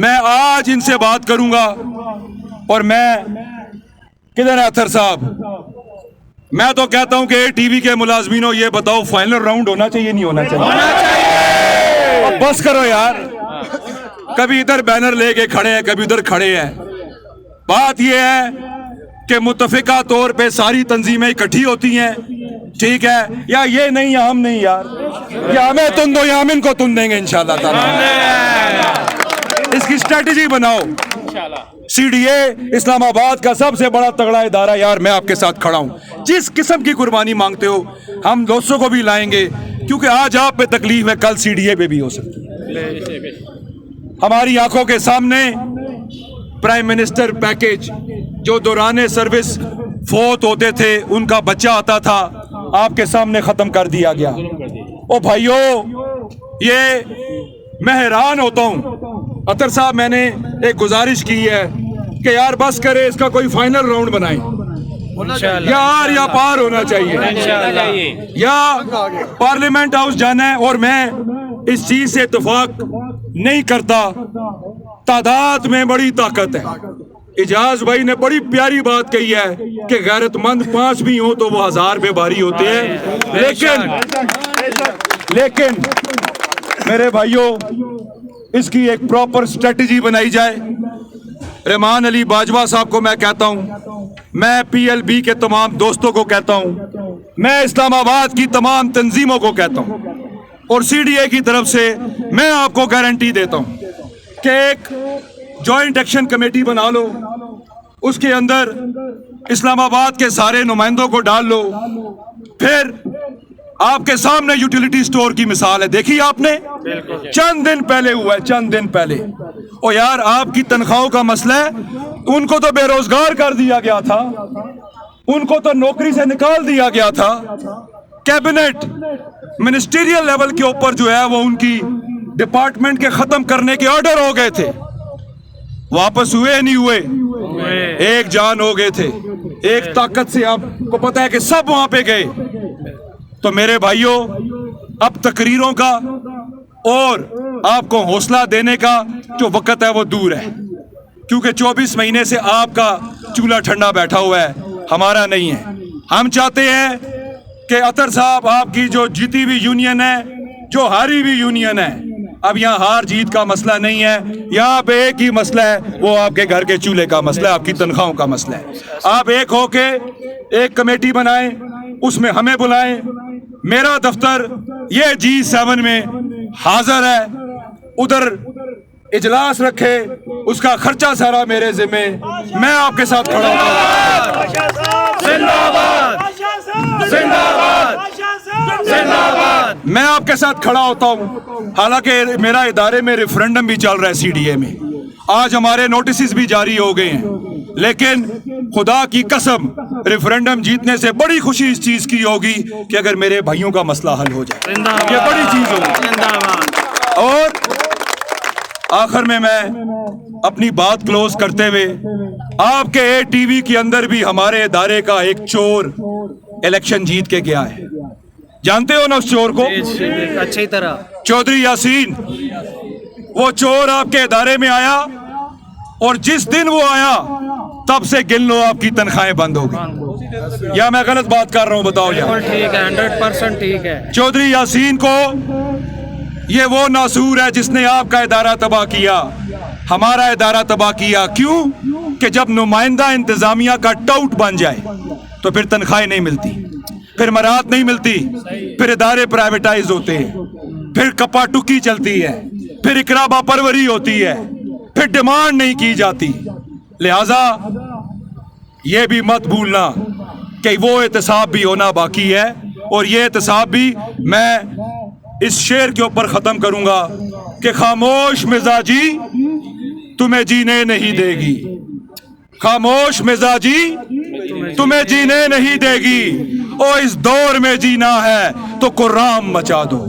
میں آج ان سے بات کروں گا. اور میں کدھر ہے اطہر صاحب؟ میں تو کہتا ہوں کہ اے ٹی وی کے ملازمینوں یہ بتاؤ فائنل راؤنڈ ہونا چاہیے نہیں ہونا چاہیے؟ اب بس کرو یار. کبھی ادھر بینر لے کے کھڑے ہیں کبھی ادھر کھڑے ہیں. بات یہ ہے کہ متفقہ طور پہ ساری تنظیمیں اکٹھی ہوتی ہیں, ٹھیک ہے, یا یہ نہیں یا ہم نہیں یار, یا ہمیں تن دو یا ہم ان کو تن دیں گے انشاءاللہ تعالیٰ. اس کی اسٹریٹجی بناؤ. سی ڈی اے اسلام آباد کا سب سے بڑا تگڑا ادارہ یار, میں آپ کے ساتھ کھڑا ہوں. جس قسم کی قربانی مانگتے ہو ہم دوستوں کو بھی لائیں گے, کیونکہ آج آپ پہ تکلیف ہے کل سی ڈی اے پہ بھی ہو سکتی ہے. ہماری آنکھوں کے سامنے پرائم منسٹر پیکج جو دوران سروس فوت ہوتے تھے ان کا بچہ آتا تھا, آپ کے سامنے ختم کر دیا گیا. او بھائیو, یہ میں حیران ہوتا ہوں. اطہر صاحب میں نے ایک گزارش کی ہے کہ یار بس کرے, اس کا کوئی فائنل راؤنڈ بنائیں. یار یا پار ہونا چاہیے, یا پارلیمنٹ ہاؤس جانا ہے. اور میں اس چیز سے اتفاق نہیں کرتا. تعداد میں بڑی طاقت ہے. اجاز بھائی نے بڑی پیاری بات کہی ہے کہ غیرت مند 5 بھی ہوں تو وہ 1000 پہ بھاری ہوتے ہیں. لیکن میرے بھائیوں, اس کی ایک پراپر اسٹریٹجی بنائی جائے. رحمان علی باجوہ صاحب کو میں کہتا ہوں, میں پی ایل بی کے تمام دوستوں کو کہتا ہوں, میں اسلام آباد کی تمام تنظیموں کو کہتا ہوں, اور سی ڈی اے کی طرف سے میں آپ کو گارنٹی دیتا ہوں کہ ایک جوائنٹ ایکشن کمیٹی بنا لو, اس کے اندر اسلام آباد کے سارے نمائندوں کو ڈال لو. پھر آپ کے سامنے یوٹیلیٹی سٹور کی مثال ہے, دیکھی آپ نے, چند دن پہلے ہوا ہے, چند دن پہلے. او یار آپ کی تنخواہوں کا مسئلہ ہے, ان کو تو بے روزگار کر دیا گیا تھا, ان کو تو نوکری سے نکال دیا گیا تھا. کیبنٹ منسٹریل لیول کے اوپر جو ہے وہ ان کی ڈپارٹمنٹ کے ختم کرنے کے آرڈر ہو گئے تھے, واپس ہوئے نہیں ہوئے, ایک جان ہو گئے تھے. ایک طاقت سے آپ کو پتا ہے کہ سب وہاں پہ گئے. تو میرے بھائیوں, اب تقریروں کا اور آپ کو حوصلہ دینے کا جو وقت ہے وہ دور ہے, کیونکہ 24 مہینے سے آپ کا چولہا ٹھنڈا بیٹھا ہوا ہے, ہمارا نہیں ہے. ہم چاہتے ہیں کہ اطہر صاحب آپ کی جو جیتی ہوئی یونین ہے, جو ہاری ہوئی یونین ہے, اب یہاں ہار جیت کا مسئلہ نہیں ہے, یہاں پہ ایک ہی مسئلہ ہے, وہ آپ کے گھر کے چولہے کا مسئلہ ہے, آپ کی تنخواہوں کا مسئلہ ہے. آپ ایک ہو کے ایک کمیٹی بنائیں, اس میں ہمیں بلائیں. میرا دفتر یہ G7 میں حاضر ہے, ادھر اجلاس رکھے, اس کا خرچہ سارا میرے ذمہ, میں آپ کے ساتھ کھڑا ہوں. میں آپ کے ساتھ کھڑا ہوتا ہوں. حالانکہ میرا ادارے میں ریفرنڈم بھی چل رہا ہے سی ڈی اے میں, آج ہمارے نوٹسز بھی جاری ہو گئے ہیں, لیکن خدا کی قسم ریفرنڈم جیتنے سے بڑی خوشی اس چیز کی ہوگی کہ اگر میرے بھائیوں کا مسئلہ حل ہو جائے, یہ بڑی چیز ہوگی. اور آخر میں اپنی بات کلوز کرتے ہوئے, آپ کے اے ٹی وی کے اندر بھی ہمارے ادارے کا ایک چور الیکشن جیت کے گیا ہے. جانتے ہو نا اس چور کو؟ اچھی طرح چودھری یاسین. وہ چور آپ کے ادارے میں آیا, اور جس دن وہ آیا تب سے گن لو آپ کی تنخواہیں بند ہو گئی. یا میں غلط بات کر رہا ہوں؟ بتاؤ یار. ٹھیک ہے, 100% ٹھیک ہے. چودھری یاسین کو, یہ وہ ناسور ہے جس نے آپ کا ادارہ تباہ کیا, ہمارا ادارہ تباہ کیا. کیوں کہ جب نمائندہ انتظامیہ کا ٹاؤٹ بن جائے تو پھر تنخواہیں نہیں ملتی, پھر مراعات نہیں ملتی, پھر ادارے پرائیویٹائز ہوتے ہیں, پھر کپا ٹکی چلتی ہے, پھر اقرابہ پروری ہوتی ہے, پھر ڈیمانڈ نہیں کی جاتی. لہذا یہ بھی مت بھولنا کہ وہ احتساب بھی ہونا باقی ہے, اور یہ احتساب بھی میں اس شعر کے اوپر ختم کروں گا کہ خاموش مزاجی تمہیں جینے نہیں دے گی, خاموش مزاجی تمہیں جینے نہیں دے گی, اور اس دور میں جینا ہے تو قرآن مچا دو.